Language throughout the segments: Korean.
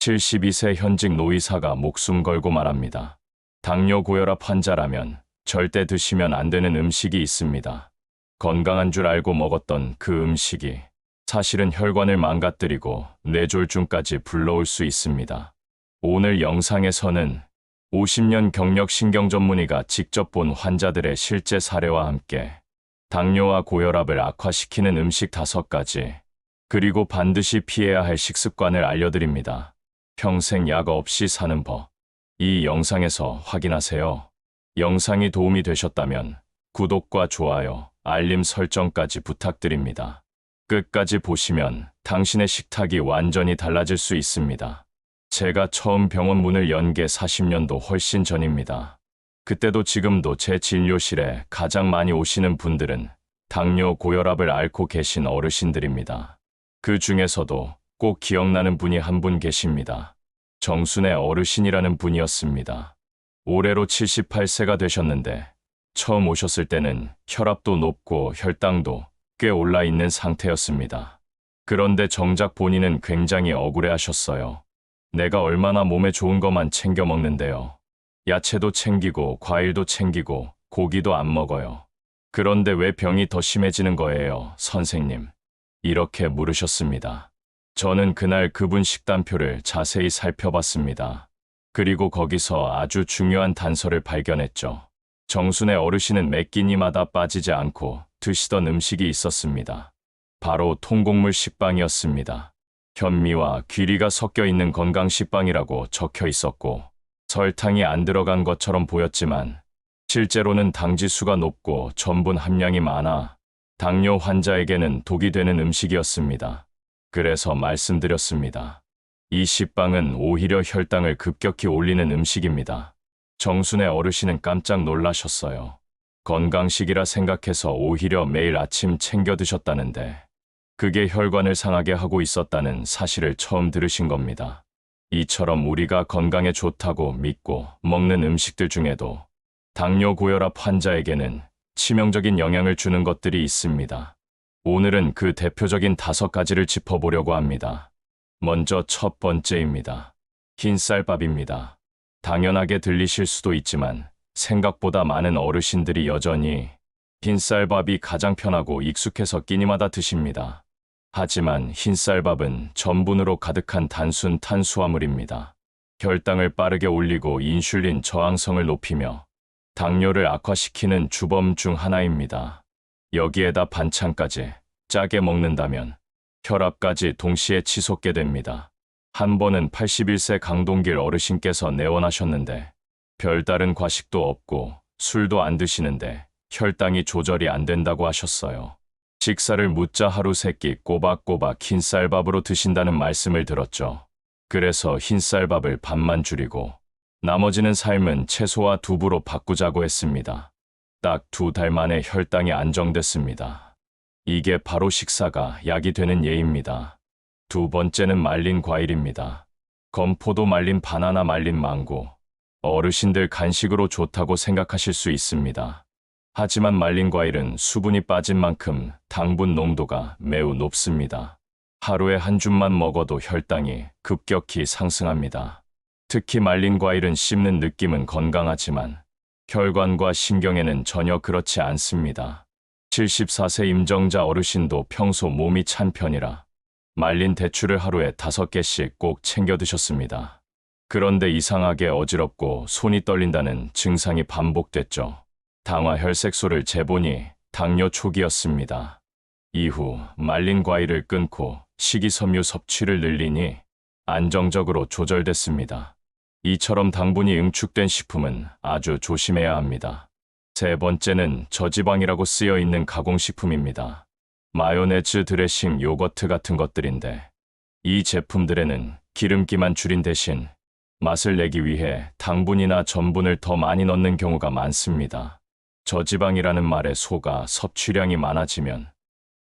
72세 현직 노의사가 목숨 걸고 말합니다. 당뇨 고혈압 환자라면 절대 드시면 안 되는 음식이 있습니다. 건강한 줄 알고 먹었던 그 음식이 사실은 혈관을 망가뜨리고 뇌졸중까지 불러올 수 있습니다. 오늘 영상에서는 50년 경력 신경 전문의가 직접 본 환자들의 실제 사례와 함께 당뇨와 고혈압을 악화시키는 음식 5가지, 그리고 반드시 피해야 할 식습관을 알려드립니다. 평생 약 없이 사는 법. 이 영상에서 확인하세요. 영상이 도움이 되셨다면 구독과 좋아요, 알림 설정까지 부탁드립니다. 끝까지 보시면 당신의 식탁이 완전히 달라질 수 있습니다. 제가 처음 병원 문을 연 게 40년도 훨씬 전입니다. 그때도 지금도 제 진료실에 가장 많이 오시는 분들은 당뇨, 고혈압을 앓고 계신 어르신들입니다. 그 중에서도 꼭 기억나는 분이 한 분 계십니다. 정순의 어르신이라는 분이었습니다. 올해로 78세가 되셨는데 처음 오셨을 때는 혈압도 높고 혈당도 꽤 올라 있는 상태였습니다. 그런데 정작 본인은 굉장히 억울해하셨어요. 내가 얼마나 몸에 좋은 것만 챙겨 먹는데요. 야채도 챙기고 과일도 챙기고 고기도 안 먹어요. 그런데 왜 병이 더 심해지는 거예요, 선생님? 이렇게 물으셨습니다. 저는 그날 그분 식단표를 자세히 살펴봤습니다. 그리고 거기서 아주 중요한 단서를 발견했죠. 정순의 어르신은 매 끼니마다 빠지지 않고 드시던 음식이 있었습니다. 바로 통곡물 식빵이었습니다. 현미와 귀리가 섞여 있는 건강 식빵이라고 적혀 있었고 설탕이 안 들어간 것처럼 보였지만 실제로는 당지수가 높고 전분 함량이 많아 당뇨 환자에게는 독이 되는 음식이었습니다. 그래서 말씀드렸습니다. 이 식빵은 오히려 혈당을 급격히 올리는 음식입니다. 정순의 어르신은 깜짝 놀라셨어요. 건강식이라 생각해서 오히려 매일 아침 챙겨 드셨다는데 그게 혈관을 상하게 하고 있었다는 사실을 처음 들으신 겁니다. 이처럼 우리가 건강에 좋다고 믿고 먹는 음식들 중에도 당뇨 고혈압 환자에게는 치명적인 영향을 주는 것들이 있습니다. 오늘은 그 대표적인 5가지를 짚어보려고 합니다. 먼저 첫 번째입니다. 흰쌀밥입니다. 당연하게 들리실 수도 있지만 생각보다 많은 어르신들이 여전히 흰쌀밥이 가장 편하고 익숙해서 끼니마다 드십니다. 하지만 흰쌀밥은 전분으로 가득한 단순 탄수화물입니다. 혈당을 빠르게 올리고 인슐린 저항성을 높이며 당뇨를 악화시키는 주범 중 하나입니다. 여기에다 반찬까지 짜게 먹는다면 혈압까지 동시에 치솟게 됩니다. 한 번은 81세 강동길 어르신께서 내원하셨는데 별다른 과식도 없고 술도 안 드시는데 혈당이 조절이 안 된다고 하셨어요. 식사를 묻자 하루 3끼 꼬박꼬박 흰쌀밥으로 드신다는 말씀을 들었죠. 그래서 흰쌀밥을 반만 줄이고 나머지는 삶은 채소와 두부로 바꾸자고 했습니다. 딱 2달 만에 혈당이 안정됐습니다. 이게 바로 식사가 약이 되는 예입니다. 두 번째는 말린 과일입니다. 건포도, 말린 바나나, 말린 망고. 어르신들 간식으로 좋다고 생각하실 수 있습니다. 하지만 말린 과일은 수분이 빠진 만큼 당분 농도가 매우 높습니다. 하루에 한 줌만 먹어도 혈당이 급격히 상승합니다. 특히 말린 과일은 씹는 느낌은 건강하지만 혈관과 신경에는 전혀 그렇지 않습니다. 74세 임정자 어르신도 평소 몸이 찬 편이라 말린 대추를 하루에 5개씩 꼭 챙겨 드셨습니다. 그런데 이상하게 어지럽고 손이 떨린다는 증상이 반복됐죠. 당화 혈색소를 재보니 당뇨 초기였습니다. 이후 말린 과일을 끊고 식이섬유 섭취를 늘리니 안정적으로 조절됐습니다. 이처럼 당분이 응축된 식품은 아주 조심해야 합니다. 세 번째는 저지방이라고 쓰여 있는 가공식품입니다. 마요네즈, 드레싱, 요거트 같은 것들인데 이 제품들에는 기름기만 줄인 대신 맛을 내기 위해 당분이나 전분을 더 많이 넣는 경우가 많습니다. 저지방이라는 말에 속아 섭취량이 많아지면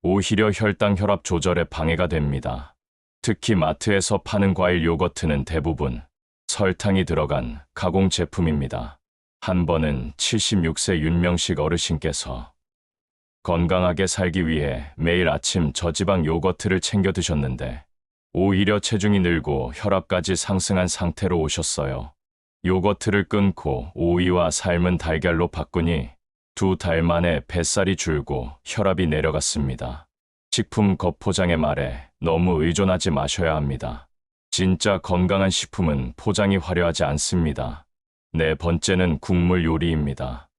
오히려 혈당, 혈압 조절에 방해가 됩니다. 특히 마트에서 파는 과일 요거트는 대부분 설탕이 들어간 가공 제품입니다. 한 번은 76세 윤명식 어르신께서 건강하게 살기 위해 매일 아침 저지방 요거트를 챙겨 드셨는데 오히려 체중이 늘고 혈압까지 상승한 상태로 오셨어요. 요거트를 끊고 오이와 삶은 달걀로 바꾸니 2달 만에 뱃살이 줄고 혈압이 내려갔습니다. 식품 겉포장의 말에 너무 의존하지 마셔야 합니다. 진짜 건강한 식품은 포장이 화려하지 않습니다. 네 번째는 국물 요리입니다.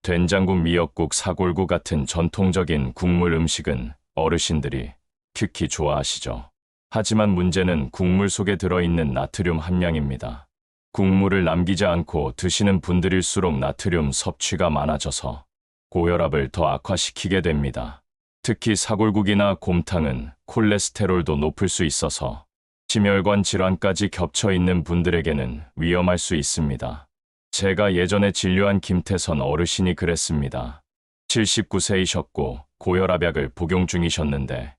된장국, 미역국, 사골국 같은 전통적인 국물 음식은 어르신들이 특히 좋아하시죠. 하지만 문제는 국물 속에 들어있는 나트륨 함량입니다. 국물을 남기지 않고 드시는 분들일수록 나트륨 섭취가 많아져서 고혈압을 더 악화시키게 됩니다. 특히 사골국이나 곰탕은 콜레스테롤도 높을 수 있어서 심혈관 질환까지 겹쳐 있는 분들에게는 위험할 수 있습니다. 제가 예전에 진료한 김태선 어르신이 그랬습니다. 79세이셨고 고혈압약을 복용 중이셨는데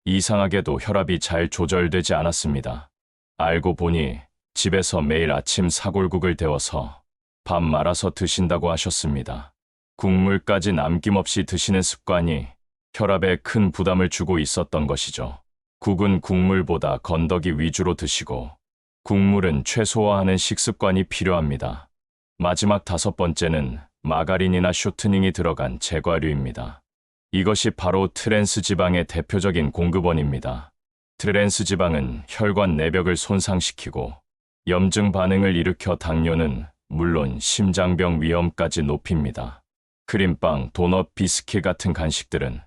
이상하게도 혈압이 잘 조절되지 않았습니다. 알고 보니 집에서 매일 아침 사골국을 데워서 밥 말아서 드신다고 하셨습니다. 국물까지 남김없이 드시는 습관이 혈압에 큰 부담을 주고 있었던 것이죠. 국은 국물보다 건더기 위주로 드시고 국물은 최소화하는 식습관이 필요합니다. 마지막 5번째는 마가린이나 쇼트닝이 들어간 제과류입니다. 이것이 바로 트랜스 지방의 대표적인 공급원입니다. 트랜스 지방은 혈관 내벽을 손상시키고 염증 반응을 일으켜 당뇨는 물론 심장병 위험까지 높입니다. 크림빵, 도넛, 비스킷 같은 간식들은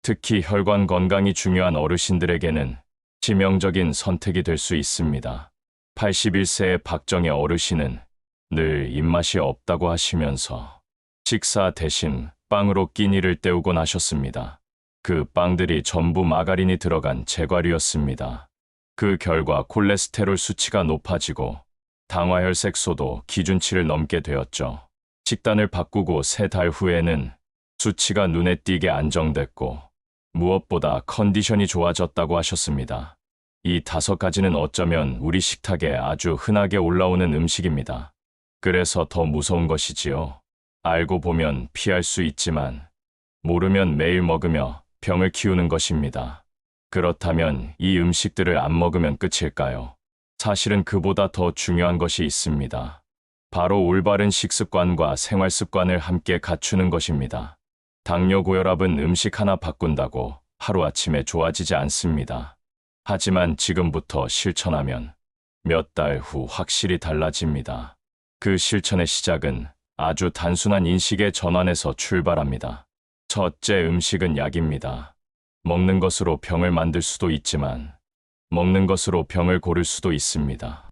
특히 혈관 건강이 중요한 어르신들에게는 치명적인 선택이 될 수 있습니다. 81세의 박정희 어르신은 늘 입맛이 없다고 하시면서 식사 대신 빵으로 끼니를 때우곤 하셨습니다. 그 빵들이 전부 마가린이 들어간 제과류였습니다. 그 결과 콜레스테롤 수치가 높아지고 당화혈색소도 기준치를 넘게 되었죠. 식단을 바꾸고 3달 후에는 수치가 눈에 띄게 안정됐고 무엇보다 컨디션이 좋아졌다고 하셨습니다. 이 5가지는 어쩌면 우리 식탁에 아주 흔하게 올라오는 음식입니다. 그래서 더 무서운 것이지요. 알고 보면 피할 수 있지만 모르면 매일 먹으며 병을 키우는 것입니다. 그렇다면 이 음식들을 안 먹으면 끝일까요? 사실은 그보다 더 중요한 것이 있습니다. 바로 올바른 식습관과 생활습관을 함께 갖추는 것입니다. 당뇨, 고혈압은 음식 하나 바꾼다고 하루아침에 좋아지지 않습니다. 하지만 지금부터 실천하면 몇 달 후 확실히 달라집니다. 그 실천의 시작은 아주 단순한 인식의 전환에서 출발합니다. 첫째, 음식은 약입니다. 먹는 것으로 병을 만들 수도 있지만 먹는 것으로 병을 고를 수도 있습니다.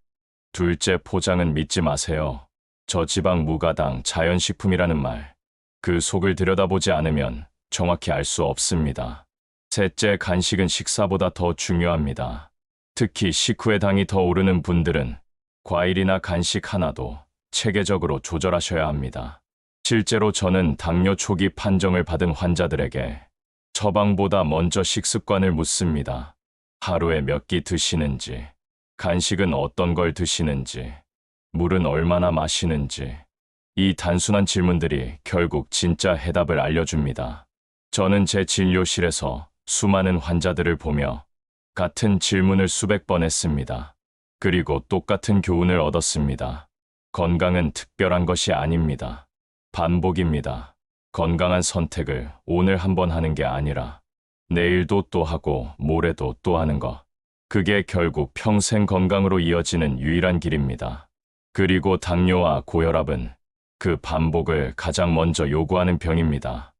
둘째, 포장은 믿지 마세요. 저지방, 무가당, 자연식품이라는 말, 그 속을 들여다보지 않으면 정확히 알 수 없습니다. 셋째, 간식은 식사보다 더 중요합니다. 특히 식후에 당이 더 오르는 분들은 과일이나 간식 하나도 체계적으로 조절하셔야 합니다. 실제로 저는 당뇨 초기 판정을 받은 환자들에게 처방보다 먼저 식습관을 묻습니다. 하루에 몇 끼 드시는지, 간식은 어떤 걸 드시는지, 물은 얼마나 마시는지. 이 단순한 질문들이 결국 진짜 해답을 알려줍니다. 저는 제 진료실에서 수많은 환자들을 보며 같은 질문을 수백 번 했습니다. 그리고 똑같은 교훈을 얻었습니다. 건강은 특별한 것이 아닙니다. 반복입니다. 건강한 선택을 오늘 한번 하는 게 아니라 내일도 또 하고 모레도 또 하는 것. 그게 결국 평생 건강으로 이어지는 유일한 길입니다. 그리고 당뇨와 고혈압은 그 반복을 가장 먼저 요구하는 병입니다.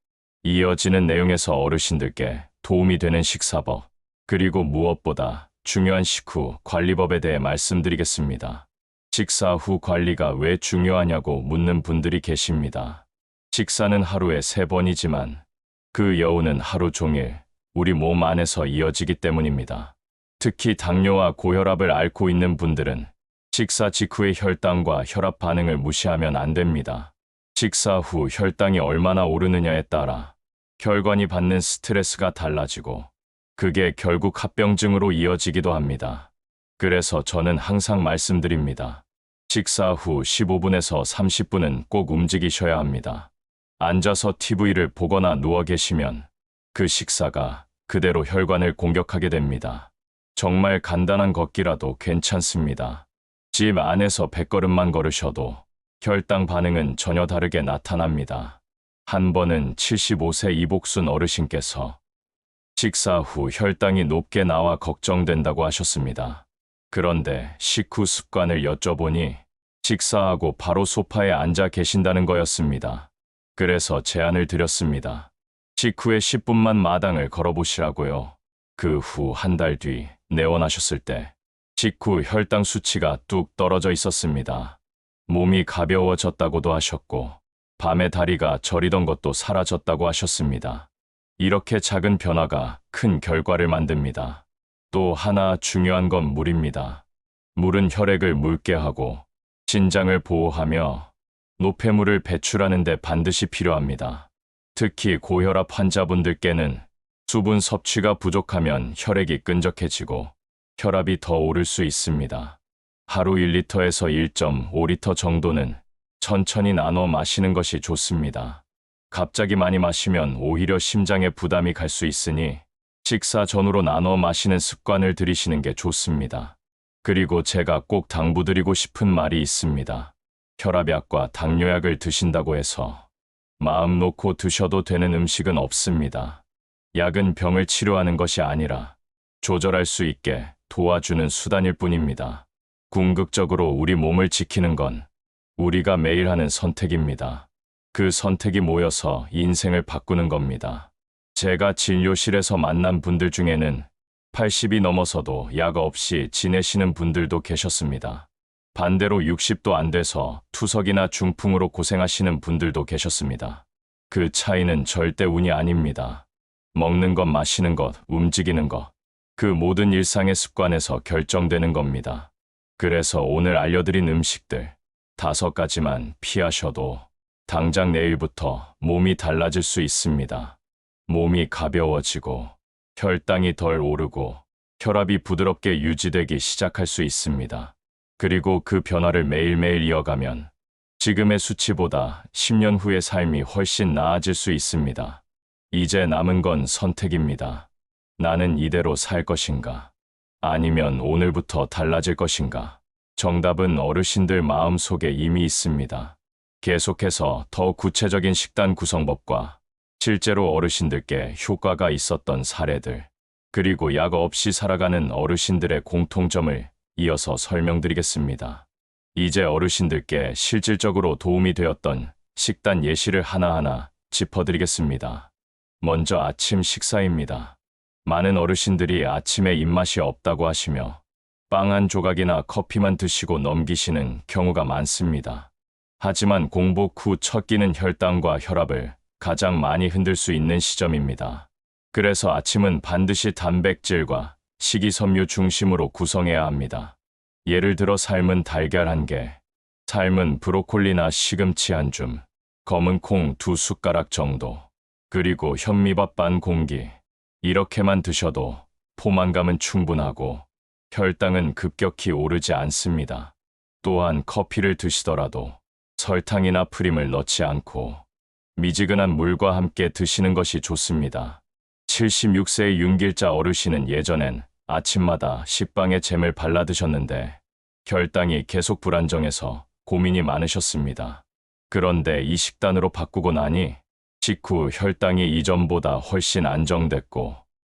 이어지는 내용에서 어르신들께 도움이 되는 식사법, 그리고 무엇보다 중요한 식후 관리법에 대해 말씀드리겠습니다. 식사 후 관리가 왜 중요하냐고 묻는 분들이 계십니다. 식사는 하루에 3번이지만 그 여우는 하루 종일 우리 몸 안에서 이어지기 때문입니다. 특히 당뇨와 고혈압을 앓고 있는 분들은 식사 직후의 혈당과 혈압 반응을 무시하면 안 됩니다. 식사 후 혈당이 얼마나 오르느냐에 따라 혈관이 받는 스트레스가 달라지고 그게 결국 합병증으로 이어지기도 합니다. 그래서 저는 항상 말씀드립니다. 식사 후 15분에서 30분은 꼭 움직이셔야 합니다. 앉아서 TV를 보거나 누워 계시면 그 식사가 그대로 혈관을 공격하게 됩니다. 정말 간단한 걷기라도 괜찮습니다. 집 안에서 100걸음만 걸으셔도 혈당 반응은 전혀 다르게 나타납니다. 한 번은 75세 이복순 어르신께서 식사 후 혈당이 높게 나와 걱정된다고 하셨습니다. 그런데 식후 습관을 여쭤보니 식사하고 바로 소파에 앉아 계신다는 거였습니다. 그래서 제안을 드렸습니다. 식후에 10분만 마당을 걸어보시라고요. 그 후 한 달 뒤 내원하셨을 때 식후 혈당 수치가 뚝 떨어져 있었습니다. 몸이 가벼워졌다고도 하셨고 밤에 다리가 저리던 것도 사라졌다고 하셨습니다. 이렇게 작은 변화가 큰 결과를 만듭니다. 또 하나 중요한 건 물입니다. 물은 혈액을 묽게 하고 신장을 보호하며 노폐물을 배출하는 데 반드시 필요합니다. 특히 고혈압 환자분들께는 수분 섭취가 부족하면 혈액이 끈적해지고 혈압이 더 오를 수 있습니다. 하루 1리터에서 1.5리터 정도는 천천히 나눠 마시는 것이 좋습니다. 갑자기 많이 마시면 오히려 심장에 부담이 갈 수 있으니 식사 전후로 나눠 마시는 습관을 들이시는 게 좋습니다. 그리고 제가 꼭 당부드리고 싶은 말이 있습니다. 혈압약과 당뇨약을 드신다고 해서 마음 놓고 드셔도 되는 음식은 없습니다. 약은 병을 치료하는 것이 아니라 조절할 수 있게 도와주는 수단일 뿐입니다. 궁극적으로 우리 몸을 지키는 건 우리가 매일 하는 선택입니다. 그 선택이 모여서 인생을 바꾸는 겁니다. 제가 진료실에서 만난 분들 중에는 80이 넘어서도 약 없이 지내시는 분들도 계셨습니다. 반대로 60도 안 돼서 투석이나 중풍으로 고생하시는 분들도 계셨습니다. 그 차이는 절대 운이 아닙니다. 먹는 것, 마시는 것, 움직이는 것, 그 모든 일상의 습관에서 결정되는 겁니다. 그래서 오늘 알려드린 음식들 5가지만 피하셔도 당장 내일부터 몸이 달라질 수 있습니다. 몸이 가벼워지고 혈당이 덜 오르고 혈압이 부드럽게 유지되기 시작할 수 있습니다. 그리고 그 변화를 매일매일 이어가면 지금의 수치보다 10년 후의 삶이 훨씬 나아질 수 있습니다. 이제 남은 건 선택입니다. 나는 이대로 살 것인가? 아니면 오늘부터 달라질 것인가? 정답은 어르신들 마음속에 이미 있습니다. 계속해서 더 구체적인 식단 구성법과 실제로 어르신들께 효과가 있었던 사례들, 그리고 약 없이 살아가는 어르신들의 공통점을 이어서 설명드리겠습니다. 이제 어르신들께 실질적으로 도움이 되었던 식단 예시를 하나하나 짚어드리겠습니다. 먼저 아침 식사입니다. 많은 어르신들이 아침에 입맛이 없다고 하시며 빵 한 조각이나 커피만 드시고 넘기시는 경우가 많습니다. 하지만 공복 후 첫 끼는 혈당과 혈압을 가장 많이 흔들 수 있는 시점입니다. 그래서 아침은 반드시 단백질과 식이섬유 중심으로 구성해야 합니다. 예를 들어 삶은 달걀 1개, 삶은 브로콜리나 시금치 한 줌, 검은 콩 2숟가락 정도, 그리고 현미밥 반 공기. 이렇게만 드셔도 포만감은 충분하고 혈당은 급격히 오르지 않습니다. 또한 커피를 드시더라도 설탕이나 프림을 넣지 않고 미지근한 물과 함께 드시는 것이 좋습니다. 76세의 윤길자 어르신은 예전엔 아침마다 식빵에 잼을 발라 드셨는데 혈당이 계속 불안정해서 고민이 많으셨습니다. 그런데 이 식단으로 바꾸고 나니 식후 혈당이 이전보다 훨씬 안정됐고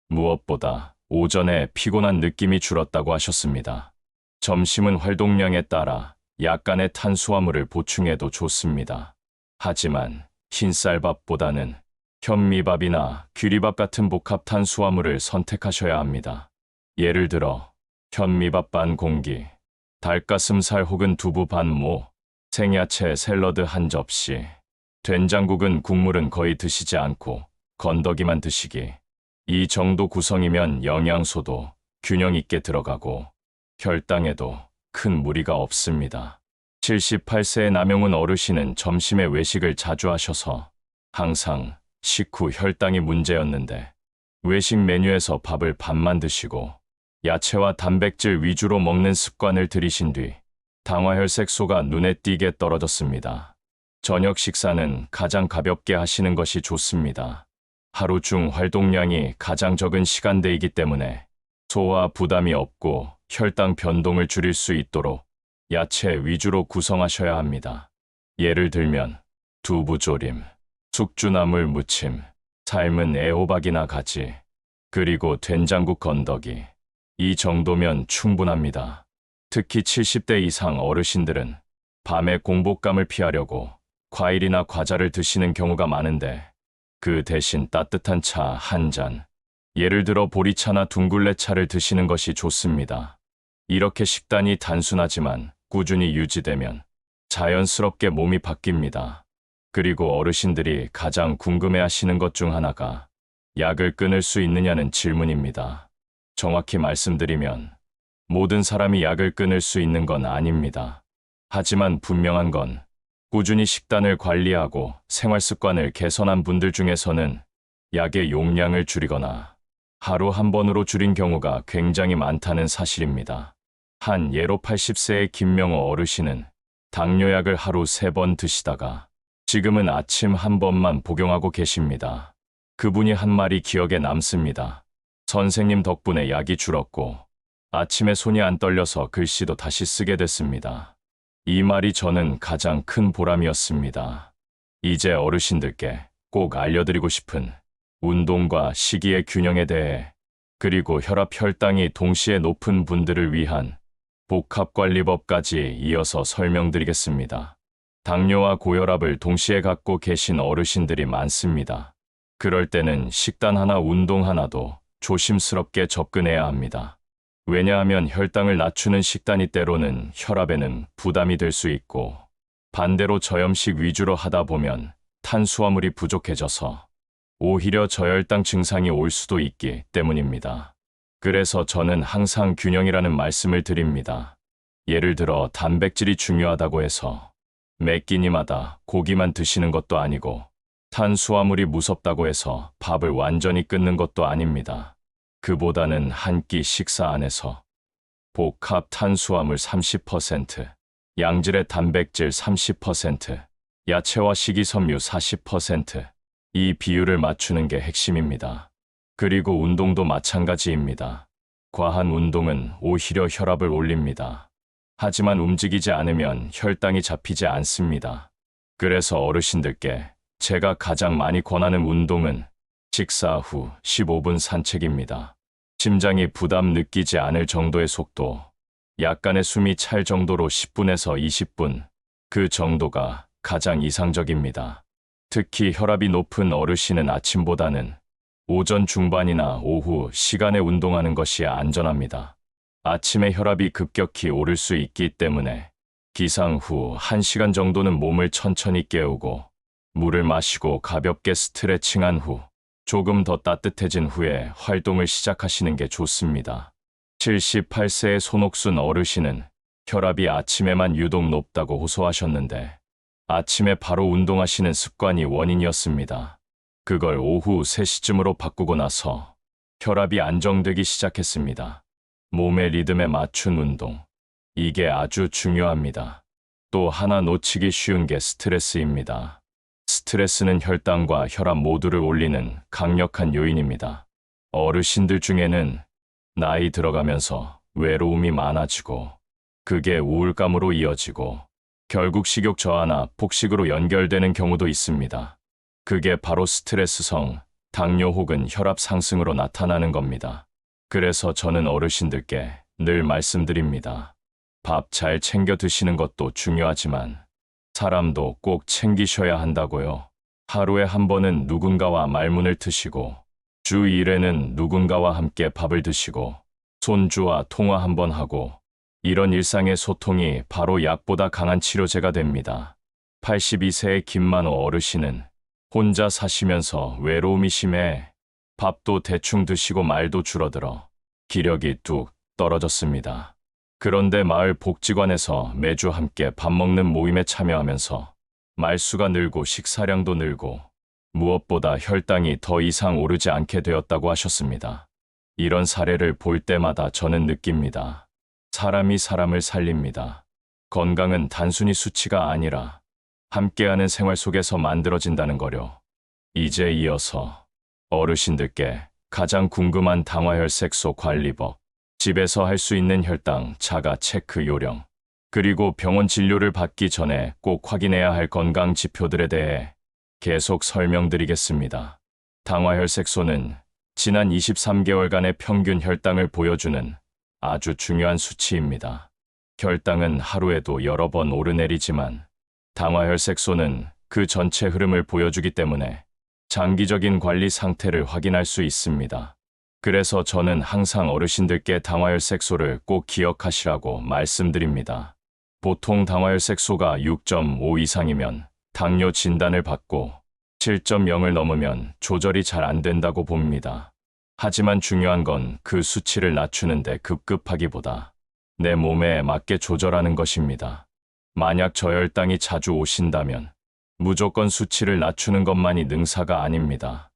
무엇보다 오전에 피곤한 느낌이 줄었다고 하셨습니다. 점심은 활동량에 따라 약간의 탄수화물을 보충해도 좋습니다. 하지만 흰쌀밥보다는 현미밥이나 귀리밥 같은 복합 탄수화물을 선택하셔야 합니다. 예를 들어 현미밥 반 공기, 닭가슴살 혹은 두부 반 모, 생야채 샐러드 한 접시, 된장국은 국물은 거의 드시지 않고 건더기만 드시기. 이 정도 구성이면 영양소도 균형 있게 들어가고 혈당에도 큰 무리가 없습니다. 78세의 남용훈 어르신은 점심에 외식을 자주 하셔서 항상 식후 혈당이 문제였는데 외식 메뉴에서 밥을 반만 드시고 야채와 단백질 위주로 먹는 습관을 들이신 뒤 당화혈색소가 눈에 띄게 떨어졌습니다. 저녁 식사는 가장 가볍게 하시는 것이 좋습니다. 하루 중 활동량이 가장 적은 시간대이기 때문에 소화 부담이 없고 혈당 변동을 줄일 수 있도록 야채 위주로 구성하셔야 합니다. 예를 들면 두부조림, 숙주나물 무침, 삶은 애호박이나 가지, 그리고 된장국 건더기. 이 정도면 충분합니다. 특히 70대 이상 어르신들은 밤에 공복감을 피하려고 과일이나 과자를 드시는 경우가 많은데 그 대신 따뜻한 차 한 잔, 예를 들어 보리차나 둥글레차를 드시는 것이 좋습니다. 이렇게 식단이 단순하지만 꾸준히 유지되면 자연스럽게 몸이 바뀝니다. 그리고 어르신들이 가장 궁금해하시는 것 중 하나가 약을 끊을 수 있느냐는 질문입니다. 정확히 말씀드리면 모든 사람이 약을 끊을 수 있는 건 아닙니다. 하지만 분명한 건 꾸준히 식단을 관리하고 생활 습관을 개선한 분들 중에서는 약의 용량을 줄이거나 하루 한 번으로 줄인 경우가 굉장히 많다는 사실입니다. 한 예로 80세의 김명호 어르신은 당뇨약을 하루 3번 드시다가 지금은 아침 한 번만 복용하고 계십니다. 그분이 한 말이 기억에 남습니다. 선생님 덕분에 약이 줄었고 아침에 손이 안 떨려서 글씨도 다시 쓰게 됐습니다. 이 말이 저는 가장 큰 보람이었습니다. 이제 어르신들께 꼭 알려드리고 싶은 운동과 식이의 균형에 대해, 그리고 혈압 혈당이 동시에 높은 분들을 위한 복합관리법까지 이어서 설명드리겠습니다. 당뇨와 고혈압을 동시에 갖고 계신 어르신들이 많습니다. 그럴 때는 식단 하나, 운동 하나도 조심스럽게 접근해야 합니다. 왜냐하면 혈당을 낮추는 식단이 때로는 혈압에는 부담이 될 수 있고, 반대로 저염식 위주로 하다 보면 탄수화물이 부족해져서 오히려 저혈당 증상이 올 수도 있기 때문입니다. 그래서 저는 항상 균형이라는 말씀을 드립니다. 예를 들어 단백질이 중요하다고 해서 매 끼니마다 고기만 드시는 것도 아니고, 탄수화물이 무섭다고 해서 밥을 완전히 끊는 것도 아닙니다. 그보다는 한 끼 식사 안에서 복합 탄수화물 30%, 양질의 단백질 30%, 야채와 식이섬유 40%, 이 비율을 맞추는 게 핵심입니다. 그리고 운동도 마찬가지입니다. 과한 운동은 오히려 혈압을 올립니다. 하지만 움직이지 않으면 혈당이 잡히지 않습니다. 그래서 어르신들께 제가 가장 많이 권하는 운동은 식사 후 15분 산책입니다. 심장이 부담 느끼지 않을 정도의 속도, 약간의 숨이 찰 정도로 10분에서 20분, 그 정도가 가장 이상적입니다. 특히 혈압이 높은 어르신은 아침보다는 오전 중반이나 오후 시간에 운동하는 것이 안전합니다. 아침에 혈압이 급격히 오를 수 있기 때문에 기상 후 1시간 정도는 몸을 천천히 깨우고 물을 마시고 가볍게 스트레칭한 후 조금 더 따뜻해진 후에 활동을 시작하시는 게 좋습니다. 78세의 손옥순 어르신은 혈압이 아침에만 유독 높다고 호소하셨는데 아침에 바로 운동하시는 습관이 원인이었습니다. 그걸 오후 3시쯤으로 바꾸고 나서 혈압이 안정되기 시작했습니다. 몸의 리듬에 맞춘 운동, 이게 아주 중요합니다. 또 하나 놓치기 쉬운 게 스트레스입니다. 스트레스는 혈당과 혈압 모두를 올리는 강력한 요인입니다. 어르신들 중에는 나이 들어가면서 외로움이 많아지고 그게 우울감으로 이어지고 결국 식욕 저하나 폭식으로 연결되는 경우도 있습니다. 그게 바로 스트레스성 당뇨 혹은 혈압 상승으로 나타나는 겁니다. 그래서 저는 어르신들께 늘 말씀드립니다. 밥 잘 챙겨 드시는 것도 중요하지만 사람도 꼭 챙기셔야 한다고요. 하루에 한 번은 누군가와 말문을 트시고 주 1회는 누군가와 함께 밥을 드시고 손주와 통화 한 번 하고, 이런 일상의 소통이 바로 약보다 강한 치료제가 됩니다. 82세의 김만호 어르신은 혼자 사시면서 외로움이 심해 밥도 대충 드시고 말도 줄어들어 기력이 뚝 떨어졌습니다. 그런데 마을 복지관에서 매주 함께 밥 먹는 모임에 참여하면서 말수가 늘고 식사량도 늘고 무엇보다 혈당이 더 이상 오르지 않게 되었다고 하셨습니다. 이런 사례를 볼 때마다 저는 느낍니다. 사람이 사람을 살립니다. 건강은 단순히 수치가 아니라 함께하는 생활 속에서 만들어진다는 거요. 이제 이어서 어르신들께 가장 궁금한 당화혈색소 관리법, 집에서 할 수 있는 혈당, 자가 체크 요령, 그리고 병원 진료를 받기 전에 꼭 확인해야 할 건강 지표들에 대해 계속 설명드리겠습니다. 당화혈색소는 지난 23개월간의 평균 혈당을 보여주는 아주 중요한 수치입니다. 혈당은 하루에도 여러 번 오르내리지만 당화혈색소는 그 전체 흐름을 보여주기 때문에 장기적인 관리 상태를 확인할 수 있습니다. 그래서 저는 항상 어르신들께 당화혈색소를 꼭 기억하시라고 말씀드립니다. 보통 당화혈색소가 6.5 이상이면 당뇨 진단을 받고 7.0을 넘으면 조절이 잘 안 된다고 봅니다. 하지만 중요한 건 그 수치를 낮추는데 급급하기보다 내 몸에 맞게 조절하는 것입니다. 만약 저혈당이 자주 오신다면 무조건 수치를 낮추는 것만이 능사가 아닙니다.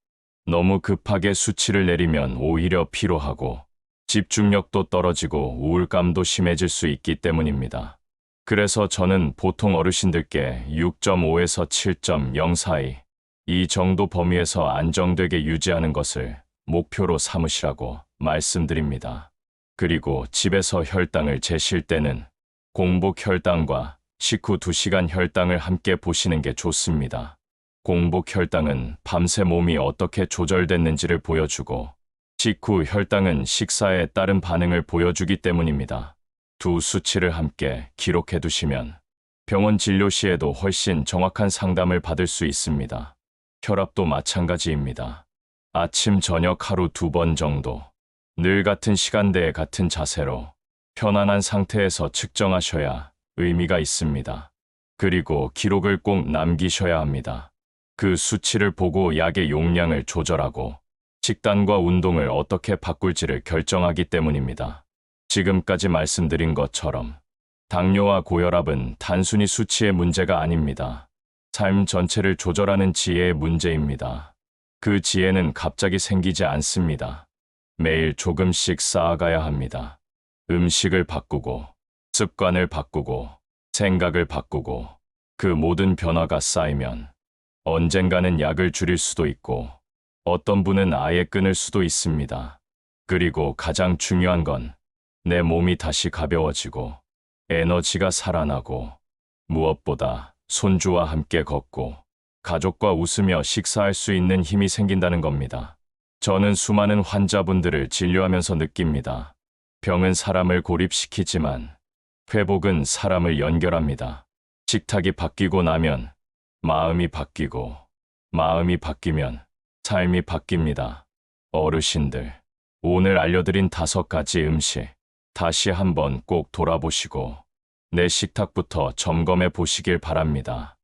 너무 급하게 수치를 내리면 오히려 피로하고 집중력도 떨어지고 우울감도 심해질 수 있기 때문입니다. 그래서 저는 보통 어르신들께 6.5에서 7.0 사이 이 정도 범위에서 안정되게 유지하는 것을 목표로 삼으시라고 말씀드립니다. 그리고 집에서 혈당을 재실 때는 공복 혈당과 식후 2시간 혈당을 함께 보시는 게 좋습니다. 공복 혈당은 밤새 몸이 어떻게 조절됐는지를 보여주고 식후 혈당은 식사에 따른 반응을 보여주기 때문입니다. 두 수치를 함께 기록해 두시면 병원 진료 시에도 훨씬 정확한 상담을 받을 수 있습니다. 혈압도 마찬가지입니다. 아침, 저녁 하루 2번 정도 늘 같은 시간대에 같은 자세로 편안한 상태에서 측정하셔야 의미가 있습니다. 그리고 기록을 꼭 남기셔야 합니다. 그 수치를 보고 약의 용량을 조절하고 식단과 운동을 어떻게 바꿀지를 결정하기 때문입니다. 지금까지 말씀드린 것처럼 당뇨와 고혈압은 단순히 수치의 문제가 아닙니다. 삶 전체를 조절하는 지혜의 문제입니다. 그 지혜는 갑자기 생기지 않습니다. 매일 조금씩 쌓아가야 합니다. 음식을 바꾸고, 습관을 바꾸고, 생각을 바꾸고, 그 모든 변화가 쌓이면 언젠가는 약을 줄일 수도 있고, 어떤 분은 아예 끊을 수도 있습니다. 그리고 가장 중요한 건 내 몸이 다시 가벼워지고, 에너지가 살아나고, 무엇보다 손주와 함께 걷고, 가족과 웃으며 식사할 수 있는 힘이 생긴다는 겁니다. 저는 수많은 환자분들을 진료하면서 느낍니다. 병은 사람을 고립시키지만 회복은 사람을 연결합니다. 식탁이 바뀌고 나면 마음이 바뀌고 마음이 바뀌면 삶이 바뀝니다. 어르신들, 오늘 알려드린 5가지 음식 다시 한번 꼭 돌아보시고 내 식탁부터 점검해 보시길 바랍니다.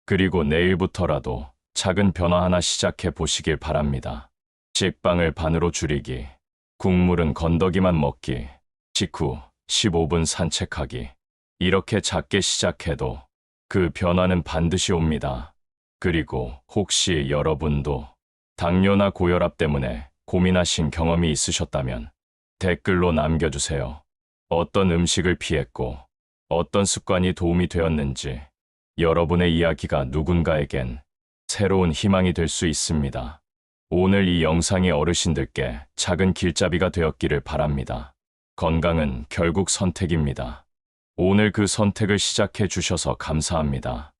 그리고 내일부터라도 작은 변화 하나 시작해 보시길 바랍니다. 식빵을 반으로 줄이기, 국물은 건더기만 먹기, 식후 15분 산책하기. 이렇게 작게 시작해도 그 변화는 반드시 옵니다. 그리고 혹시 여러분도 당뇨나 고혈압 때문에 고민하신 경험이 있으셨다면 댓글로 남겨주세요. 어떤 음식을 피했고 어떤 습관이 도움이 되었는지 여러분의 이야기가 누군가에겐 새로운 희망이 될 수 있습니다. 오늘 이 영상이 어르신들께 작은 길잡이가 되었기를 바랍니다. 건강은 결국 선택입니다. 오늘 그 선택을 시작해 주셔서 감사합니다.